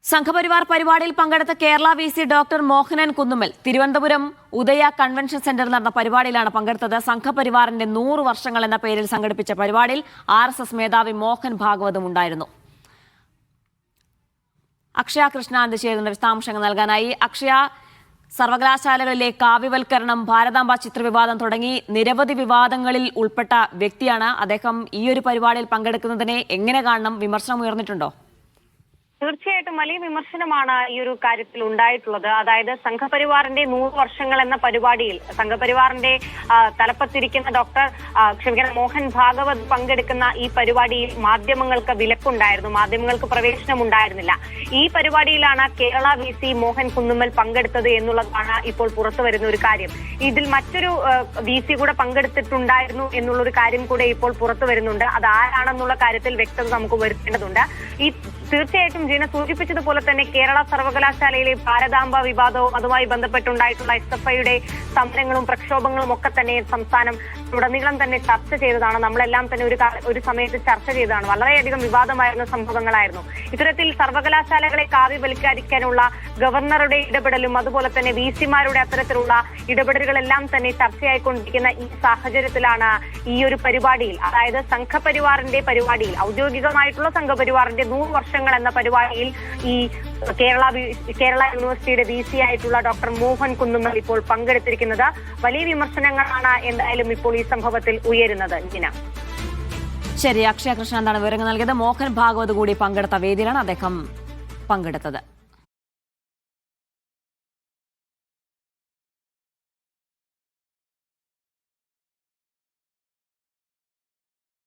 സംഘപരിവാർ പരിപാടിയിൽ പങ്കെടുത്ത Kerala VC doctor Mohanan Kunnummal Thiruvananthapuram ഉദയ convention സെന്ററിൽ നടന്ന പരിപാടിയിലാണ് പങ്കെടുത്തത്. സംഘപരിവാറിന്റെ 100 വർഷങ്ങൾ എന്ന പേരിൽ സംഘടിപ്പിച്ച പരിപാടിയിൽ RSS മേധാവി മോഹൻ ഭാഗവതും ഉണ്ടായിരുന്നു. അക്ഷയ കൃഷ്ണാന്ത് ചേരുന്ന വിശദാംശങ്ങൾ നൽകാനായി. അക്ഷയ, സർവകലാശാലകളിലെ കാവ്യവൽക്കരണം, ഭാരതാംബ ചിത്രവിവാദം തുടങ്ങി നിരവധി വിവാദങ്ങളിൽ ഉൾപ്പെട്ട വ്യക്തിയാണ് അദ്ദേഹം. ഈ ഒരു പരിപാടിയിൽ പങ്കെടുക്കുന്നതിനെ എങ്ങനെ കാണണം? വിമർശനം ഉയർന്നിട്ടുണ്ടോ? തീർച്ചയായിട്ടും വലിയ വിമർശനമാണ് ഈ ഒരു കാര്യത്തിൽ ഉണ്ടായിട്ടുള്ളത്. അതായത് സംഘപരിവാറിന്റെ 100 വർഷങ്ങൾ എന്ന പരിപാടിയിൽ സംഘപരിവാറിന്റെ തലപ്പത്തിരിക്കുന്ന മോഹൻ ഭാഗവത് പങ്കെടുക്കുന്ന ഈ പരിപാടിയിൽ മാധ്യമങ്ങൾക്ക് വിലക്കുണ്ടായിരുന്നു, മാധ്യമങ്ങൾക്ക് പ്രവേശനം ഉണ്ടായിരുന്നില്ല. ഈ പരിപാടിയിലാണ് കേരള VC മോഹൻ കുന്നുമ്മൽ പങ്കെടുത്തത് എന്നുള്ളതാണ് ഇപ്പോൾ പുറത്തു വരുന്ന ഒരു കാര്യം. ഇതിൽ മറ്റൊരു VC കൂടെ പങ്കെടുത്തിട്ടുണ്ടായിരുന്നു എന്നുള്ളൊരു കാര്യം കൂടെ ഇപ്പോൾ പുറത്തു വരുന്നുണ്ട്. അത് ആരാണെന്നുള്ള കാര്യത്തിൽ വ്യക്തത നമുക്ക് വരുത്തേണ്ടതുണ്ട്. ഈ തീർച്ചയായിട്ടും ജീന സൂചിപ്പിച്ചതുപോലെ തന്നെ കേരള സർവകലാശാലയിലെ ഭാരതാംബ വിവാദവും അതുമായി ബന്ധപ്പെട്ടുണ്ടായിട്ടുള്ള SFIയുടെ സമരങ്ങളും പ്രക്ഷോഭങ്ങളും ഒക്കെ തന്നെ സംസ്ഥാനം ഉടനീളം തന്നെ ചർച്ച ചെയ്തതാണ്. നമ്മളെല്ലാം തന്നെ ഒരു സമയത്ത് ചർച്ച ചെയ്തതാണ്. വളരെയധികം വിവാദമായിരുന്ന സംഭവങ്ങളായിരുന്നു. ഇത്തരത്തിൽ സർവകലാശാലകളെ കാവ്യവൽക്കരിക്കാനുള്ള ഗവർണറുടെ ഇടപെടലും അതുപോലെ തന്നെ VCമാരുടെ അത്തരത്തിലുള്ള ഇടപെടലുകളെല്ലാം തന്നെ ചർച്ചയായിക്കൊണ്ടിരിക്കുന്ന ഈ സാഹചര്യത്തിലാണ് ഈ ഒരു പരിപാടിയിൽ, അതായത് സംഘപരിവാറിന്റെ പരിപാടിയിൽ, ഔദ്യോഗികമായിട്ടുള്ള സംഘപരിവാറിന്റെ 100 വർഷങ്ങൾ എന്ന പരിപാടിയിൽ ഈ കേരള യൂണിവേഴ്സിറ്റിയുടെ VC ആയിട്ടുള്ള ഡോക്ടർ മോഹൻ കുന്നുമ്മൽ ഇപ്പോൾ പങ്കെടുത്തിരിക്കുന്നത്. വലിയ വിമർശനങ്ങളാണ് എന്തായാലും ഇപ്പോൾ ഈ സംഭവത്തിൽ ഉയരുന്നത്. ശരി, അക്ഷയ കൃഷ്ണന്താണ് വിവരങ്ങൾ നൽകിയത്. മോഹൻ ഭാഗവത് കൂടി പങ്കെടുത്ത വേദിയിലാണ് അദ്ദേഹം പങ്കെടുത്തത്.